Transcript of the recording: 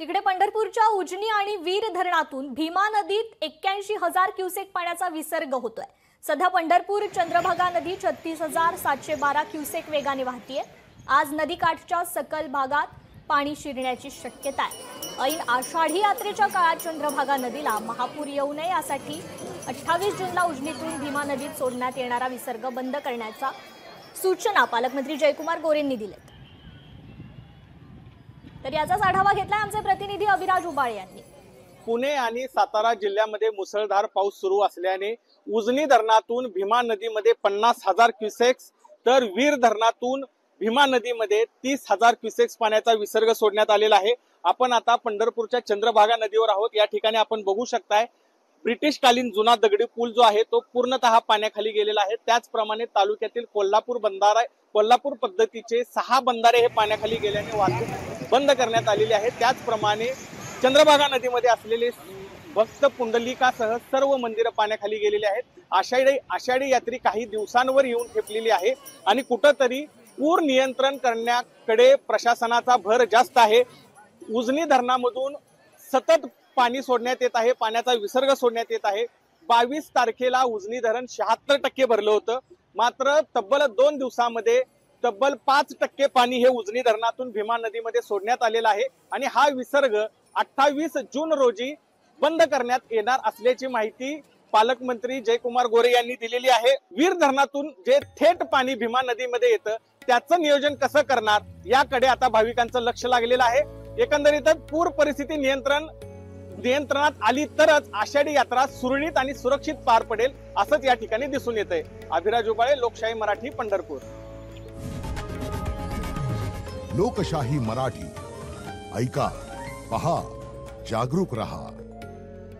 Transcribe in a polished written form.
तिकडे पंढरपूरच्या उजनी आणि वीर धरणातून भीमा नदीत 81,000 क्युसेक पाण्याचा विसर्ग होतोय। सध्या पंढरपूर चंद्रभागा नदी 36,712 क्युसेक वेगाने वाहतीये। आज नदीकाठच्या सकल भागात पाणी शिरण्याची शक्यता आहे। ऐन आषाढी यात्रेच्या काळात चंद्रभागा नदीला महापूर येऊ नये यासाठी 28 जूनला उजनीतून भीमा नदीत सोडण्यात येणारा विसर्ग बंद करण्याचा सूचना पालकमंत्री जयकुमार गोरेंनी दिल्या। तर याचाच आढावा घेतलाय आमचे प्रतिनिधी अभिराज उबाळे यांनी। पुणे आणि सातारा जिल्ह्यामध्ये मुसळधार पाऊस सुरू असल्याने उजनी धरणातून भीमा नदीमध्ये 50,000 क्युसेक्स तर वीर धरणातून भीमा नदीमध्ये 30,000 क्युसेक्स पाण्याचा विसर्ग सोडण्यात आलेला आहे। आपण आता पंढरपूरच्या चंद्रभागा नदीवर आहोत। या ठिकाणी आपण बघू शकताय ब्रिटिशकालीन जुना दगडी पूल जो आहे तो पूर्णतः पाण्याखाली गेलेला आहे। त्याचप्रमाणे तालुक्यातील कोल्हापूर पद्धतीचे 6 बंधारे हे पाण्याखाली गेल्याने वाहतूक बंद करण्यात आलेली आहे। त्याचप्रमाणे चंद्रभागा नदीमध्ये असलेले भक्त पुंडलिकासह सर्व मंदिरं पाण्याखाली गेलेली आहेत। आषाढी यात्री काही दिवसांवर येऊन ठेपलेली आहे आणि कुठंतरी पूर नियंत्रण करण्याकडे प्रशासनाचा भर जास्त आहे। उजनी धरणामधून सतत पाणी सोडण्यात येत आहे, पाण्याचा विसर्ग सोडण्यात येत आहे। 22 तारखेला उजनी धरण 76% भरलं होतं, मात्र तब्बल 2 दिवसामध्ये तब्बल 5% पाणी हे उजनी धरणातून भीमा नदीमध्ये सोडण्यात आलेलं आहे आणि हा विसर्ग 28 जून रोजी बंद करण्यात येणार असल्याची माहिती पालकमंत्री जयकुमार गोरे यांनी दिलेली आहे। वीर धरणातून जे थेट पाणी भीमा नदीमध्ये येतं त्याचं नियोजन कसं करणार याकडे आता भाविकांचं लक्ष लागलेलं आहे। एकंदरीतच पूर परिस्थिती नियंत्रणात आली तरच आषाढी यात्रा सुरळीत आणि सुरक्षित पार पडेल असंच या ठिकाणी दिसून येतंय। अभिराज उबाळे, लोकशाही मराठी, पंढरपूर। लोकशाही मराठी ऐका, पहा, जागरूक रहा।